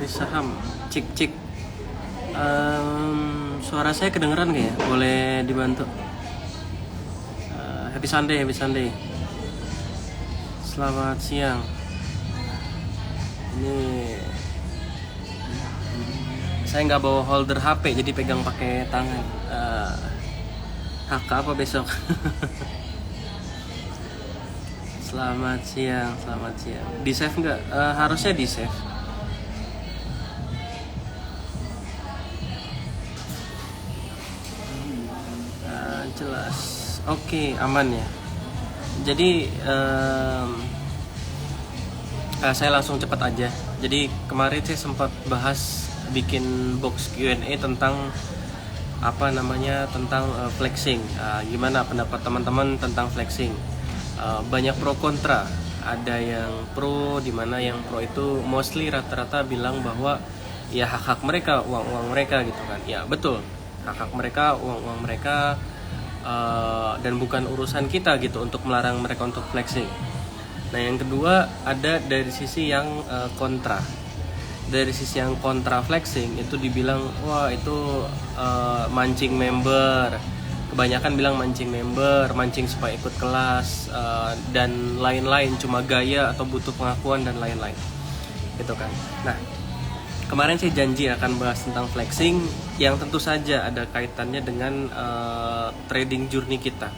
dari saham. Cik cik. Suara saya kedengeran nggak ya? Boleh dibantu. Happy Sunday, happy Sunday. Selamat siang. Ini saya nggak bawa holder HP, jadi pegang pakai tangan. HK apa besok? Selamat siang, selamat siang. Di save nggak? Harusnya di save. Jelas. Oke, aman ya. Jadi saya langsung cepat aja. Jadi kemarin saya sempat bahas bikin box Q&A tentang tentang flexing. Gimana pendapat teman-teman tentang flexing? Banyak pro kontra. Ada yang pro, dimana yang pro itu mostly rata-rata bilang bahwa ya hak-hak mereka, uang-uang mereka gitu kan. Ya betul, hak-hak mereka, uang-uang mereka, dan bukan urusan kita gitu untuk melarang mereka untuk flexing. Nah yang kedua ada dari sisi yang kontra. Dari sisi yang kontra flexing itu dibilang wah itu mancing member. Kebanyakan bilang mancing member, mancing supaya ikut kelas, dan lain-lain, cuma gaya atau butuh pengakuan dan lain-lain gitu kan. Nah kemarin saya janji akan bahas tentang flexing yang tentu saja ada kaitannya dengan trading journey kita.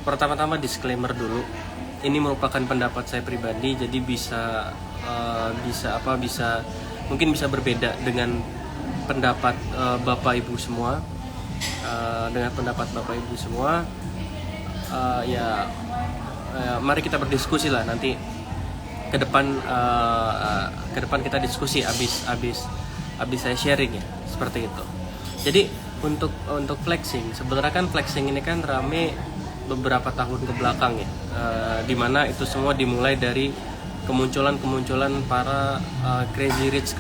Pertama-tama disclaimer dulu, ini merupakan pendapat saya pribadi, jadi mungkin bisa berbeda dengan pendapat Bapak Ibu semua. Mari kita berdiskusi lah nanti ke depan kita diskusi abis saya sharing ya, seperti itu. Jadi untuk flexing, sebenarnya kan flexing ini kan rame beberapa tahun ke belakang ya, dimana itu semua dimulai dari kemunculan para crazy rich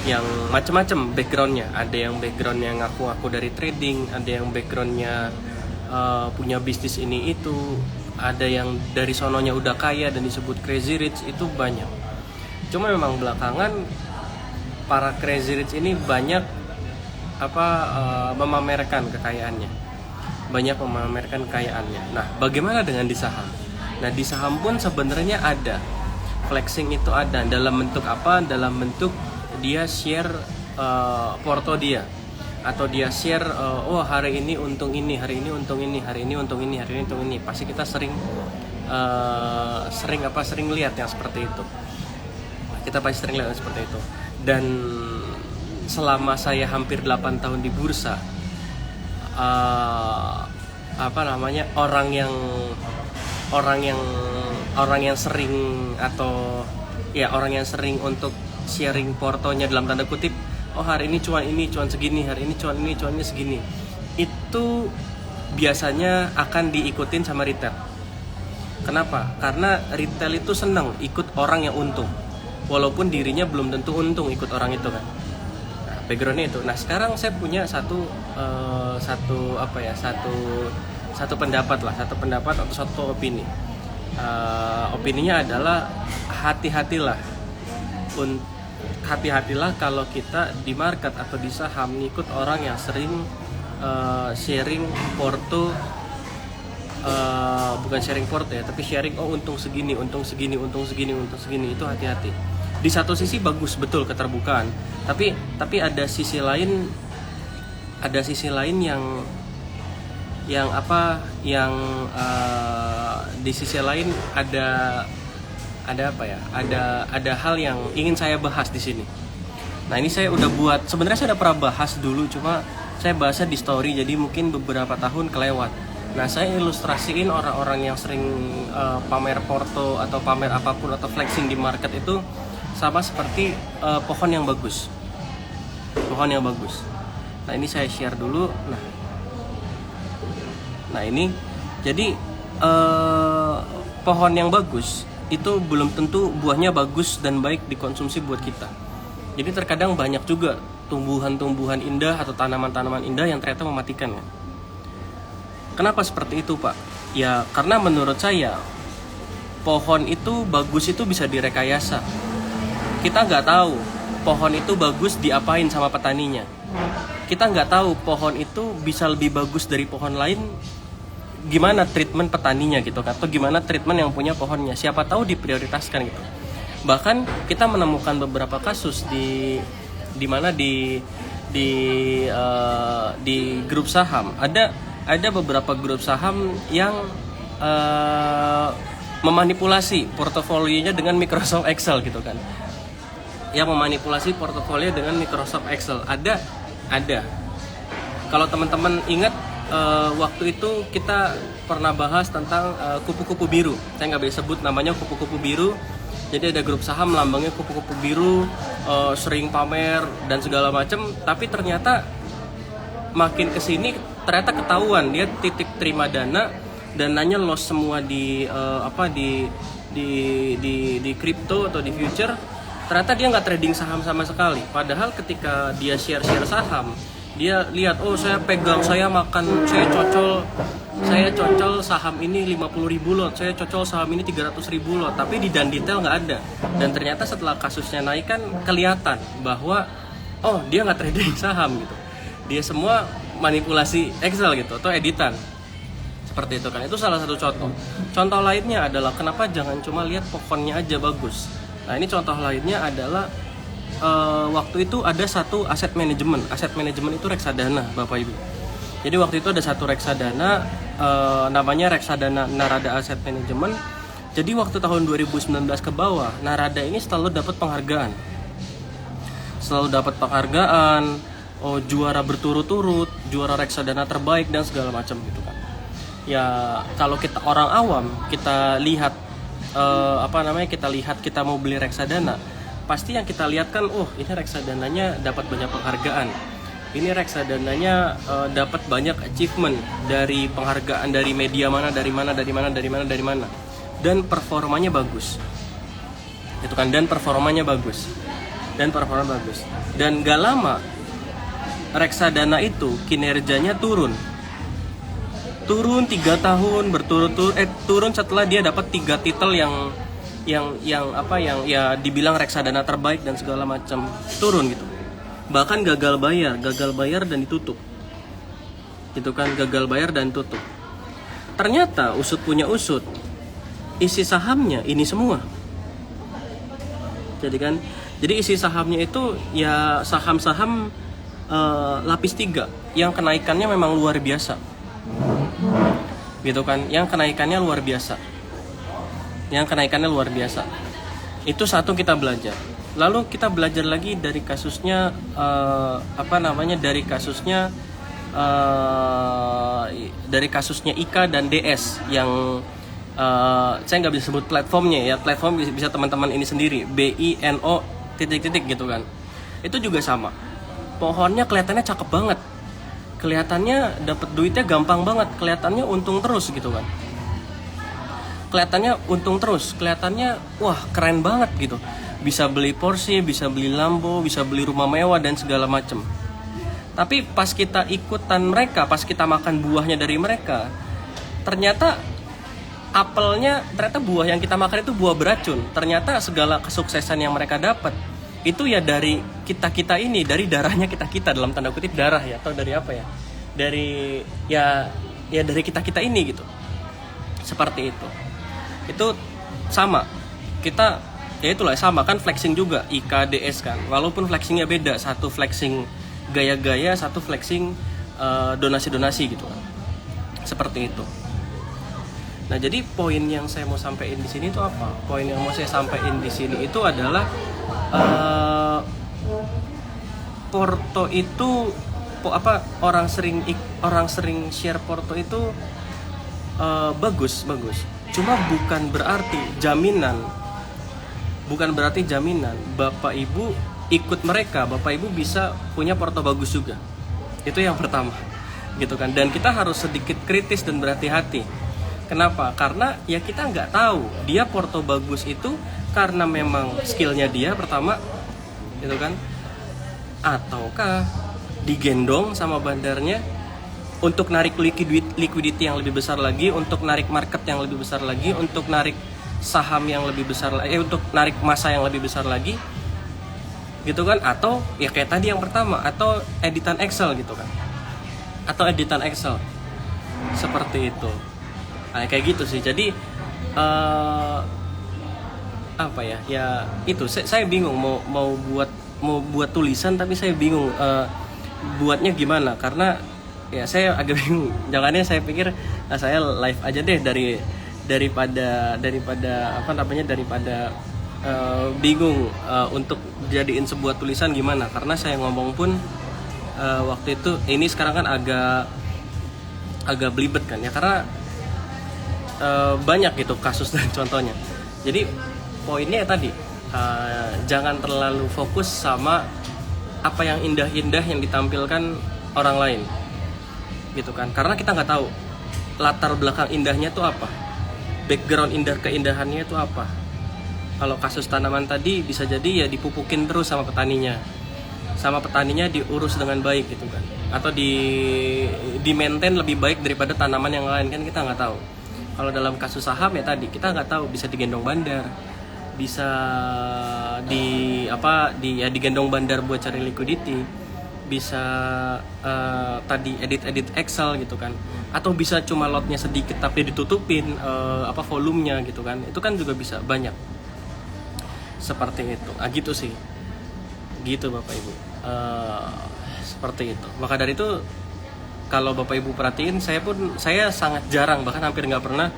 yang macam-macam backgroundnya. Ada yang backgroundnya ngaku dari trading, ada yang backgroundnya punya bisnis ini itu, ada yang dari sononya udah kaya dan disebut crazy rich, itu banyak. Cuma memang belakangan para crazy rich ini banyak memamerkan kekayaannya. Nah, bagaimana dengan di saham? Nah, di saham pun sebenarnya ada flexing, itu ada dalam bentuk apa? Dalam bentuk dia share porto dia, atau dia share hari ini untung ini, hari ini untung ini, hari ini untung ini, hari ini untung ini. Pasti kita sering lihat yang seperti itu. Kita pasti sering lihat seperti itu. Dan selama saya hampir 8 tahun di bursa, orang yang sering untuk sharing portonya dalam tanda kutip, hari ini cuan segini, hari ini cuannya segini, itu biasanya akan diikutin sama retail. Kenapa? Karena retail itu senang ikut orang yang untung, walaupun dirinya belum tentu untung ikut orang itu kan. Nah, backgroundnya itu. Nah sekarang saya punya satu pendapat atau satu opini. Opininya adalah hati-hatilah kalau kita di market atau di saham ngikut orang yang sering sharing porto, bukan sharing porto ya, tapi sharing untung segini, itu hati-hati. Di satu sisi bagus betul keterbukaan, tapi ada sisi lain di sisi lain ada hal yang ingin saya bahas di sini. Nah ini saya sebenarnya saya udah pernah bahas dulu, cuma saya bahasnya di story, jadi mungkin beberapa tahun kelewat. Nah saya ilustrasiin orang-orang yang sering pamer porto atau pamer apapun atau flexing di market itu sama seperti pohon yang bagus. Nah ini saya share dulu. Nah ini jadi pohon yang bagus itu belum tentu buahnya bagus dan baik dikonsumsi buat kita. Jadi terkadang banyak juga tumbuhan-tumbuhan indah atau tanaman-tanaman indah yang ternyata mematikan ya. Kenapa seperti itu Pak? Ya karena menurut saya pohon itu bagus itu bisa direkayasa. kita nggak tahu pohon itu bagus diapain sama petaninya. Kita nggak tahu pohon itu bisa lebih bagus dari pohon lain, gimana treatment petaninya gitu kan, atau gimana treatment yang punya pohonnya, siapa tahu diprioritaskan gitu. Bahkan kita menemukan beberapa kasus di mana di grup saham ada beberapa grup saham yang memanipulasi portofolionya dengan Microsoft Excel gitu kan, yang memanipulasi portofolio dengan Microsoft Excel ada. Kalau teman-teman ingat, waktu itu kita pernah bahas tentang kupu-kupu biru. Saya nggak bisa sebut namanya, kupu-kupu biru. Jadi ada grup saham lambangnya kupu-kupu biru, sering pamer dan segala macam. Tapi ternyata makin kesini ternyata ketahuan dia titik terima dananya loss semua di crypto atau di future. Ternyata dia nggak trading saham sama sekali. Padahal ketika dia share saham, dia lihat, oh saya pegang, saya cocol saham ini 50.000 lot, saya cocol saham ini 300.000 lot, tapi di dan detail nggak ada. Dan ternyata setelah kasusnya naik kan kelihatan bahwa oh dia nggak trading saham gitu, dia semua manipulasi Excel gitu atau editan seperti itu kan. Itu salah satu contoh lainnya adalah kenapa jangan cuma lihat pohonnya aja bagus. Nah ini contoh lainnya adalah waktu itu ada satu aset manajemen itu reksadana Bapak Ibu. Jadi waktu itu ada satu reksadana, namanya reksadana Narada Asset Management. Jadi waktu tahun 2019 ke bawah, Narada ini selalu dapat penghargaan, juara berturut-turut, juara reksadana terbaik dan segala macam gitu kan. Ya kalau kita orang awam, kita lihat kita mau beli reksadana, pasti yang kita lihat kan, oh ini reksadananya dapat banyak penghargaan, ini reksadananya dapat banyak achievement dari penghargaan dari media mana, dan performanya bagus, itu kan, dan performa bagus, dan gak lama reksadana itu kinerjanya turun 3 tahun berturut-turut, turun setelah dia dapat 3 titel yang dibilang reksadana terbaik dan segala macam, turun gitu. Bahkan gagal bayar dan ditutup. Itu kan, gagal bayar dan tutup. Ternyata usut punya usut, isi sahamnya ini semua. Jadi isi sahamnya itu ya saham-saham lapis 3 yang kenaikannya memang luar biasa. Gitu kan, yang kenaikannya luar biasa. Itu satu, kita belajar. Lalu kita belajar lagi dari kasusnya dari kasusnya IKA dan DS yang saya nggak bisa sebut platformnya ya, platform bisa teman-teman ini sendiri, BINO ... gitu kan. Itu juga sama, pohonnya kelihatannya cakep banget, kelihatannya dapat duitnya gampang banget, kelihatannya untung terus gitu kan, kelihatannya wah keren banget gitu, bisa beli Porsche, bisa beli Lambo, bisa beli rumah mewah dan segala macem. Tapi pas kita ikutan mereka, pas kita makan buahnya dari mereka, ternyata buah yang kita makan itu buah beracun. Ternyata segala kesuksesan yang mereka dapat itu ya dari kita ini, dari darahnya kita dalam tanda kutip darah ya, atau dari apa ya, dari dari kita ini gitu, seperti itu sama kita ya, itulah sama kan, flexing juga IKDS kan, walaupun flexingnya beda, satu flexing gaya-gaya, satu flexing donasi-donasi gitu kan, seperti itu. Nah, jadi poin yang saya mau sampaikan di sini itu apa? Poin yang mau saya sampaikan di sini itu adalah Porto itu orang sering share Porto itu bagus. Cuma bukan berarti jaminan Bapak Ibu ikut mereka, Bapak Ibu bisa punya Porto bagus juga. Itu yang pertama, gitu kan. Dan kita harus sedikit kritis dan berhati-hati. Kenapa? Karena ya kita nggak tahu dia Porto bagus itu karena memang skillnya dia pertama, gitu kan, ataukah digendong sama bandarnya untuk narik liquidity yang lebih besar lagi, untuk narik market yang lebih besar lagi, untuk narik saham yang lebih besar lagi, untuk narik massa yang lebih besar lagi, gitu kan, atau ya kayak tadi yang pertama, atau editan Excel gitu kan, atau editan Excel seperti itu. Nah, kayak gitu sih. Jadi apa ya, ya itu saya bingung mau buat tulisan, tapi saya bingung buatnya gimana, karena ya saya agak bingung. Jangannya saya pikir saya live aja deh daripada apa namanya, daripada bingung untuk jadiin sebuah tulisan gimana, karena saya ngomong pun waktu itu ini sekarang kan agak belibet kan ya, karena banyak gitu kasus dan contohnya. Jadi poinnya ya tadi, jangan terlalu fokus sama apa yang indah-indah yang ditampilkan orang lain gitu kan, karena kita nggak tahu latar belakang indahnya tuh apa, background keindahannya itu apa. Kalau kasus tanaman tadi bisa jadi ya dipupukin terus sama petaninya diurus dengan baik gitu kan, atau di maintain lebih baik daripada tanaman yang lain, kan kita nggak tahu. Kalau dalam kasus saham ya tadi, kita nggak tahu, bisa digendong bandar, bisa digendong bandar buat cari liquidity, bisa tadi edit Excel gitu kan, atau bisa cuma lotnya sedikit tapi ditutupin volumenya gitu kan, itu kan juga bisa banyak seperti itu. Gitu sih, gitu Bapak Ibu, seperti itu. Maka dari itu kalau Bapak Ibu perhatiin, saya sangat jarang, bahkan hampir nggak pernah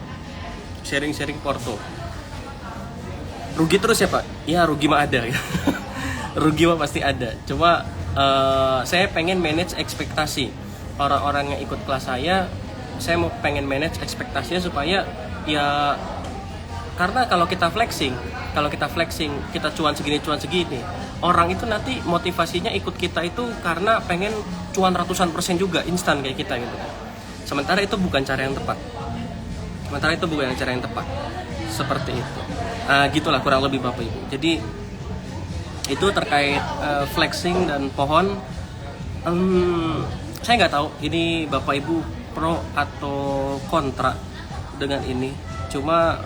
sharing porto. Rugi terus ya Pak? Ya rugi mah ada ya. Rugi mah pasti ada. Cuma saya pengen manage ekspektasi orang-orang yang ikut kelas saya mau pengen manage ekspektasinya supaya ya, karena kalau kita flexing kita cuan segini, orang itu nanti motivasinya ikut kita itu karena pengen cuan ratusan persen juga instan kayak kita gitu kan. Sementara itu bukan cara yang tepat. Seperti itu. Gitulah kurang lebih Bapak Ibu. Jadi itu terkait flexing dan pohon. Saya nggak tahu ini Bapak Ibu pro atau kontra dengan ini. Cuma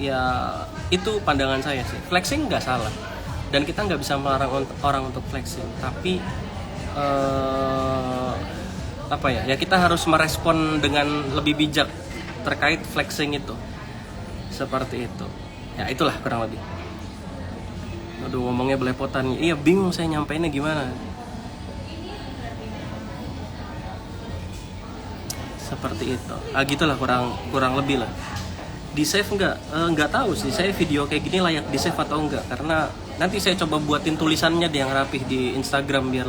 ya itu pandangan saya sih. Flexing nggak salah, dan kita nggak bisa melarang orang untuk flexing. Tapi ya kita harus merespon dengan lebih bijak terkait flexing itu. Seperti itu. Ya itulah kurang lebih. Aduh, ngomongnya belepotan. Iya, bingung saya nyampeinnya gimana. Seperti itu. Gitulah kurang lebih lah. Di save nggak tahu sih, saya video kayak gini layak di save atau enggak, karena nanti saya coba buatin tulisannya yang rapih di Instagram biar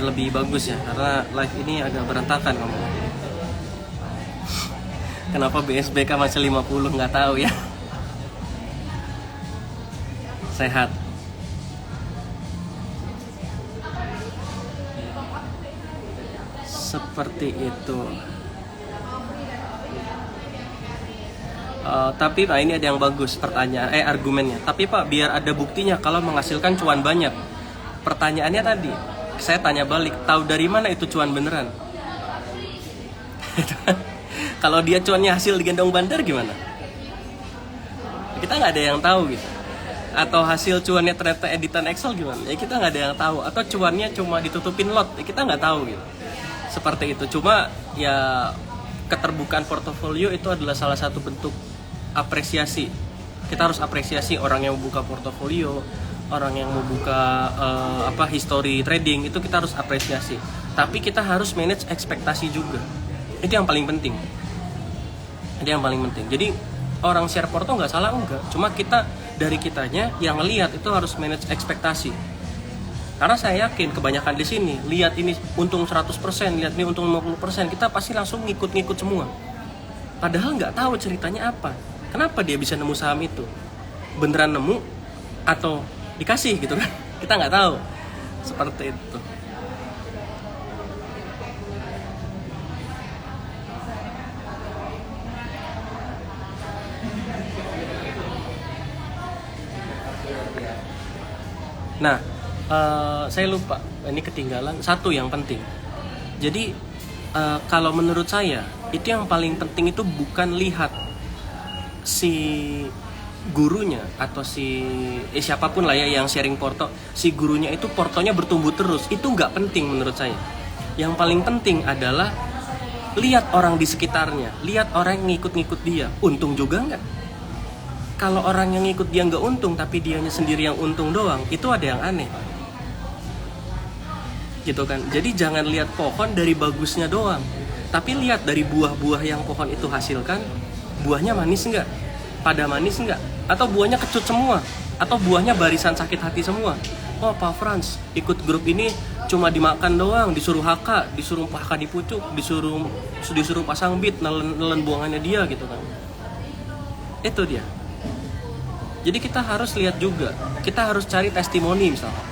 lebih bagus ya, karena live ini agak berantakan ngomongnya. Kenapa BSBK masih 50 nggak tahu ya. Sehat. Seperti itu. Tapi Pak, ini ada yang bagus argumennya. Tapi Pak, biar ada buktinya kalau menghasilkan cuan banyak. Pertanyaannya tadi, saya tanya balik, tahu dari mana itu cuan beneran? Kalau dia cuannya hasil digendong bandar gimana? Kita nggak ada yang tahu gitu. Atau hasil cuannya ternyata editan Excel gimana? Ya kita nggak ada yang tahu. Atau cuannya cuma ditutupin lot, ya kita nggak tahu gitu. Seperti itu. Cuma ya keterbukaan portofolio itu adalah salah satu bentuk apresiasi. Kita harus apresiasi orang yang membuka portofolio, orang yang mau buka history trading, itu kita harus apresiasi. Tapi kita harus manage ekspektasi juga. Itu yang paling penting. Jadi orang share porto nggak salah enggak. Cuma dari kitanya yang ngelihat itu harus manage ekspektasi. Karena saya yakin kebanyakan di sini lihat ini untung 100%, lihat ini untung 50%, kita pasti langsung ngikut semua. Padahal nggak tahu ceritanya apa. Kenapa dia bisa nemu saham itu? Beneran nemu atau dikasih gitu kan? Kita nggak tahu. Seperti itu. Nah, saya lupa, ini ketinggalan satu yang penting. Jadi kalau menurut saya itu yang paling penting itu bukan lihat si gurunya atau siapapun lah ya yang sharing porto, si gurunya itu portonya bertumbuh terus, itu nggak penting menurut saya. Yang paling penting adalah lihat orang di sekitarnya, lihat orang yang ngikut-ngikut dia, untung juga nggak? Kalau orang yang ngikut dia nggak untung, tapi dianya sendiri yang untung doang, itu ada yang aneh, gitu kan? Jadi jangan lihat pohon dari bagusnya doang, tapi lihat dari buah-buah yang pohon itu hasilkan, buahnya manis nggak? Pada manis nggak? Atau buahnya kecut semua? Atau buahnya barisan sakit hati semua? Oh, Pak Frans ikut grup ini cuma dimakan doang, disuruh disuruh dipucuk, disuruh pasang beat, nelen buangannya dia, gitu kan? Itu dia. Jadi kita harus lihat juga, kita harus cari testimoni misalnya.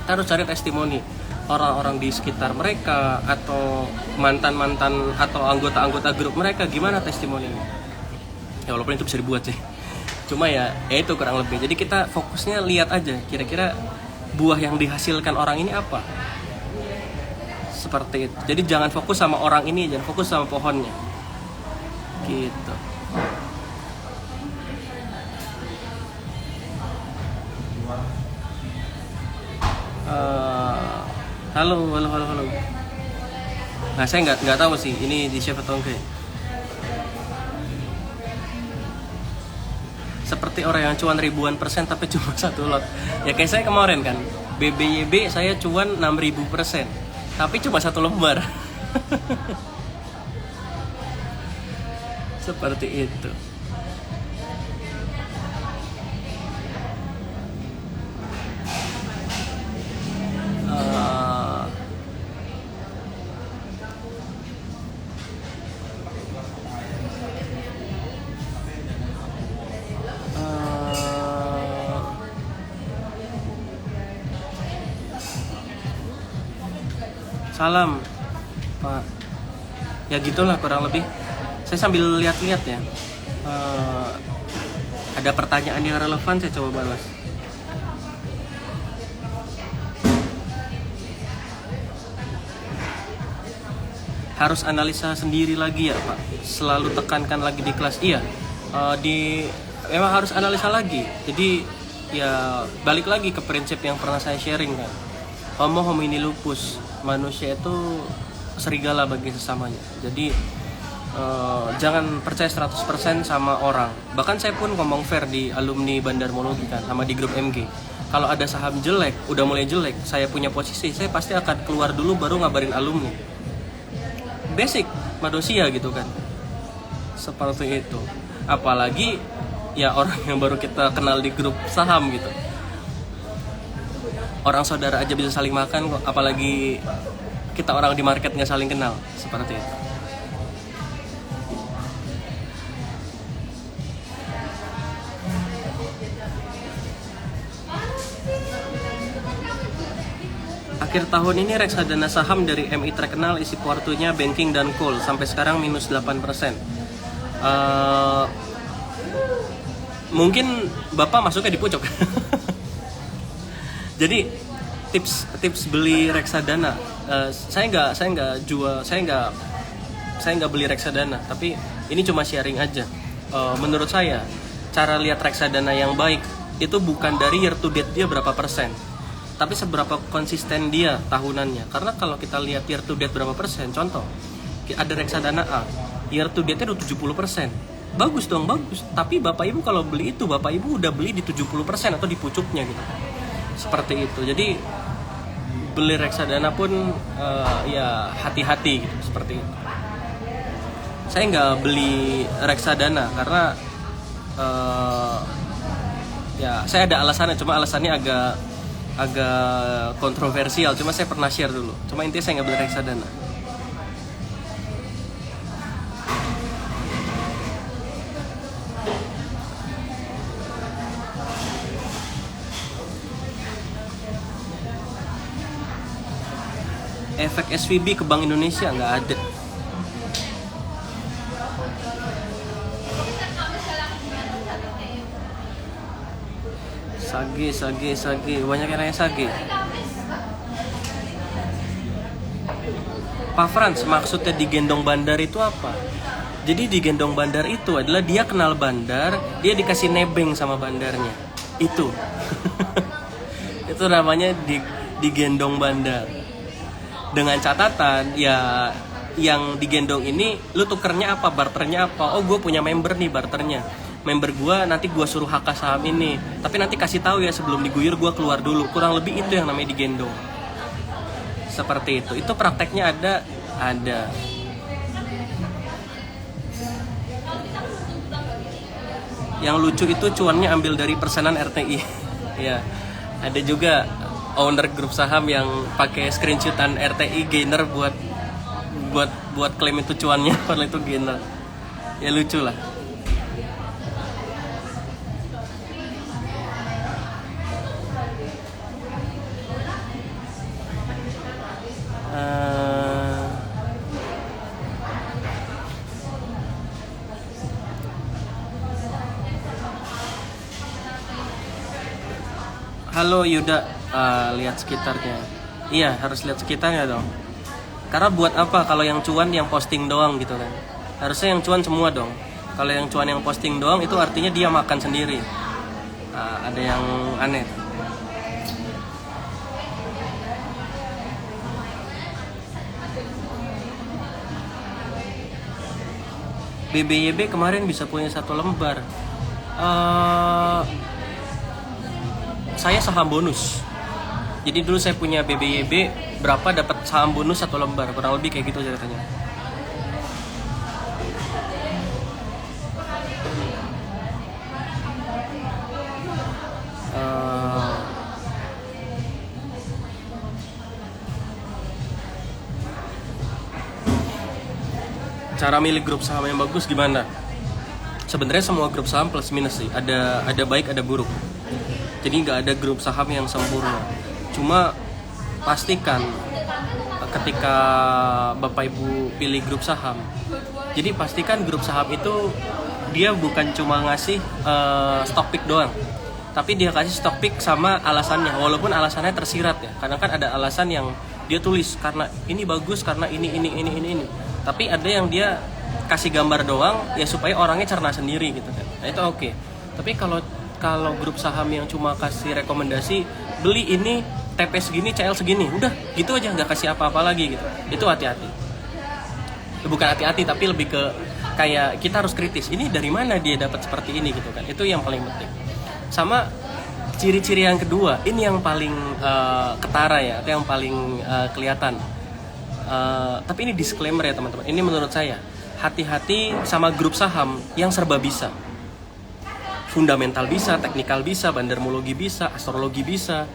Kita harus cari testimoni orang-orang di sekitar mereka atau mantan-mantan atau anggota-anggota grup mereka, gimana testimoninya. Ya walaupun itu bisa dibuat sih. Cuma ya itu kurang lebih. Jadi kita fokusnya lihat aja kira-kira buah yang dihasilkan orang ini apa. Seperti itu. Jadi jangan fokus sama orang ini, jangan fokus sama pohonnya. Gitu. Halo. Nah, saya nggak tahu sih ini di save atau enggak. Seperti orang yang cuan ribuan persen tapi cuma satu lot. Ya kayak saya kemarin kan, BBYB saya cuan 6.000%, tapi cuma satu lembar. Seperti itu. Salam Pak. Ya gitulah kurang lebih. Saya sambil lihat-lihat ya. Ada pertanyaan yang relevan, saya coba balas. Harus analisa sendiri lagi ya Pak. Selalu tekankan lagi di kelas. Iya. Memang harus analisa lagi. Jadi ya balik lagi ke prinsip yang pernah saya sharing kan. Homo homini lupus, manusia itu serigala bagi sesamanya. Jadi jangan percaya 100% sama orang. Bahkan saya pun ngomong fair di alumni Bandarmologi kan, sama di grup MG. Kalau ada saham jelek, udah mulai jelek, saya punya posisi, saya pasti akan keluar dulu baru ngabarin alumni. Basic manusia gitu kan. Seperti itu. Apalagi ya orang yang baru kita kenal di grup saham gitu. Orang saudara aja bisa saling makan kok, apalagi kita orang di market nggak saling kenal. Seperti itu. Akhir tahun ini reksadana saham dari MI terkenal isi portonya banking dan coal sampai sekarang minus 8%. Mungkin Bapak masuknya di pucuk. Jadi tips beli reksadana, saya nggak beli reksadana, tapi ini cuma sharing aja. Menurut saya cara lihat reksadana yang baik itu bukan dari year to date dia berapa persen, tapi seberapa konsisten dia tahunannya. Karena kalau kita lihat year to date berapa persen, contoh ada reksadana A, year to date-nya udah 70%. Bagus dong, bagus. Tapi Bapak Ibu kalau beli itu, Bapak Ibu udah beli di 70% atau di pucuknya gitu. Seperti itu. Jadi beli reksadana pun ya hati-hati gitu, seperti itu. Saya nggak beli reksadana karena ya saya ada alasannya, cuma alasannya agak kontroversial. Cuma saya pernah share dulu. Cuma intinya saya nggak beli reksadana. Efek SVB ke Bank Indonesia nggak ada. Sage, banyak yang nanya sage. Pak Frans, maksudnya digendong bandar itu apa? Jadi digendong bandar itu adalah dia kenal bandar, dia dikasih nebeng sama bandarnya. Itu. Itu namanya digendong bandar. Dengan catatan ya yang digendong ini lu tukernya apa, barternya apa? Oh, gue punya member nih, barternya. Member gue nanti gue suruh hak saham ini. Tapi nanti kasih tahu ya sebelum diguyur gue keluar dulu. Kurang lebih itu yang namanya digendong. Seperti itu. Itu prakteknya ada. Yang lucu itu cuannya ambil dari persenan RTI. Ya, ada juga owner grup saham yang pakai screenshotan RTI gainer buat klaim itu cuannya, padahal itu gainer. Ya lucu lah. Halo Yuda, lihat sekitarnya. Iya, harus lihat sekitarnya dong. Karena buat apa kalau yang cuan yang posting doang gitu kan? Harusnya yang cuan semua dong. Kalau yang cuan yang posting doang itu artinya dia makan sendiri. Ada yang aneh. BBYB kemarin bisa punya 1 lembar. Saya saham bonus. Jadi dulu saya punya BBYB, berapa dapat saham bonus 1 lembar, kurang lebih kayak gitu ceritanya. Cara milih grup saham yang bagus gimana? Sebenarnya semua grup saham plus minus sih, ada baik ada buruk. Jadi nggak ada grup saham yang sempurna. Cuma pastikan ketika Bapak Ibu pilih grup saham, jadi pastikan grup saham itu dia bukan cuma ngasih stock pick doang, tapi dia kasih stock pick sama alasannya. Walaupun alasannya tersirat ya, kadang kan ada alasan yang dia tulis karena ini bagus, karena ini. Tapi ada yang dia kasih gambar doang ya supaya orangnya cerna sendiri gitu kan. Nah itu oke. Tapi kalau grup saham yang cuma kasih rekomendasi beli ini TP segini, CL segini, udah gitu aja, nggak kasih apa-apa lagi gitu. Itu hati-hati. Bukan hati-hati tapi lebih ke kayak kita harus kritis. Ini dari mana dia dapat seperti ini gitu kan. Itu yang paling penting. Sama ciri-ciri yang kedua, ini yang paling ketara ya, atau yang paling kelihatan. Tapi ini disclaimer ya teman-teman. Ini menurut saya, hati-hati sama grup saham yang serba bisa. Fundamental bisa, teknikal bisa, bandarmologi bisa, astrologi bisa,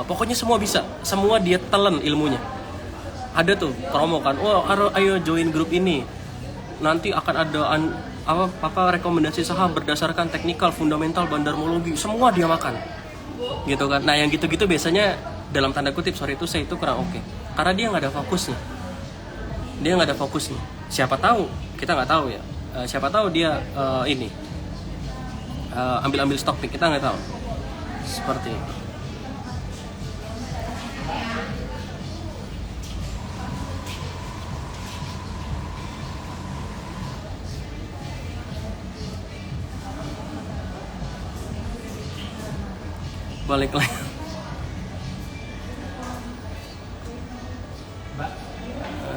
pokoknya semua bisa. Semua dia telan ilmunya. Ada tuh promo kan, ayo join grup ini. Nanti akan ada rekomendasi saham berdasarkan teknikal, fundamental, bandarmologi, semua dia makan. Gitu kan. Nah yang gitu-gitu biasanya dalam tanda kutip itu kurang oke. Karena dia nggak ada fokusnya. Siapa tahu, kita nggak tahu ya. Siapa tahu dia ambil stock pick, kita nggak tahu. Seperti itu. Balik lagi.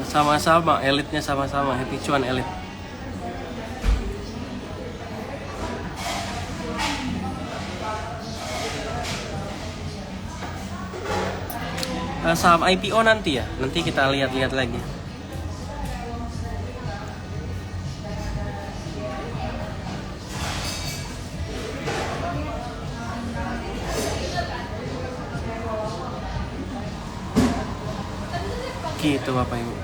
Sama-sama, elitnya sama-sama, happy cuan elit. Saham IPO nanti ya, nanti kita lihat-lihat lagi. Gitu Bapak Ibu.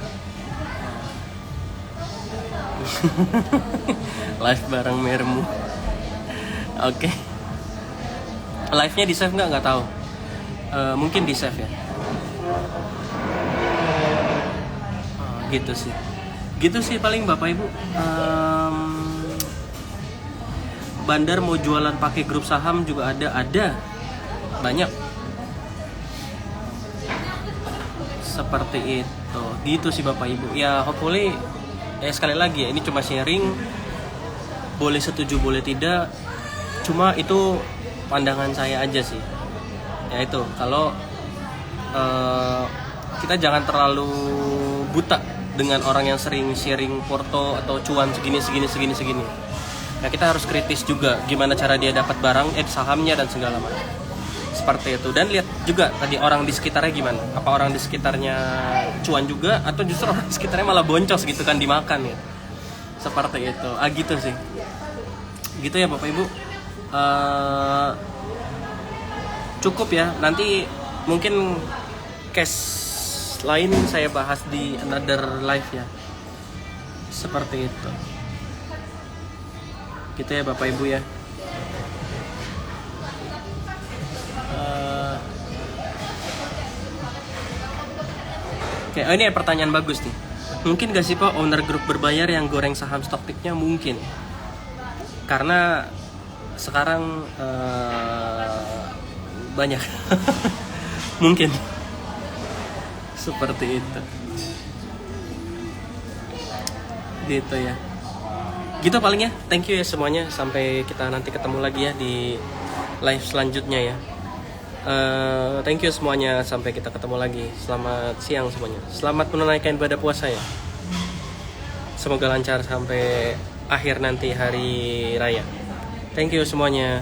Live bareng Mermu. Oke. Live-nya di save nggak tahu. Mungkin di save ya. Gitu sih paling Bapak Ibu. Bandar mau jualan pakai grup saham juga ada banyak. Seperti itu. Gitu sih Bapak Ibu. Ya hopefully sekali lagi ya, ini cuma sharing, boleh setuju boleh tidak, cuma itu pandangan saya aja sih. Ya itu, kalau kita jangan terlalu buta dengan orang yang sering sharing foto atau cuan segini. Nah, kita harus kritis juga gimana cara dia dapat barang, sahamnya dan segala macam. Seperti itu. Dan lihat juga tadi orang di sekitarnya gimana. Apa orang di sekitarnya cuan juga atau justru orang di sekitarnya malah boncos gitu kan, dimakan ya. Seperti itu. Gitu sih. Gitu ya Bapak Ibu. Cukup ya. Nanti mungkin case lain saya bahas di another live ya. Seperti itu. Gitu ya Bapak Ibu ya. Oke, ini pertanyaan bagus nih. Mungkin gak sih Pak owner grup berbayar yang goreng saham stock tipnya? Mungkin. Karena sekarang banyak. Mungkin. Seperti itu. Gitu ya. Gitu paling ya. Thank you ya semuanya. Sampai kita nanti ketemu lagi ya di live selanjutnya ya. Thank you semuanya. Sampai kita ketemu lagi. Selamat siang semuanya. Selamat menunaikan ibadah puasa ya. Semoga lancar sampai akhir nanti hari raya. Thank you semuanya.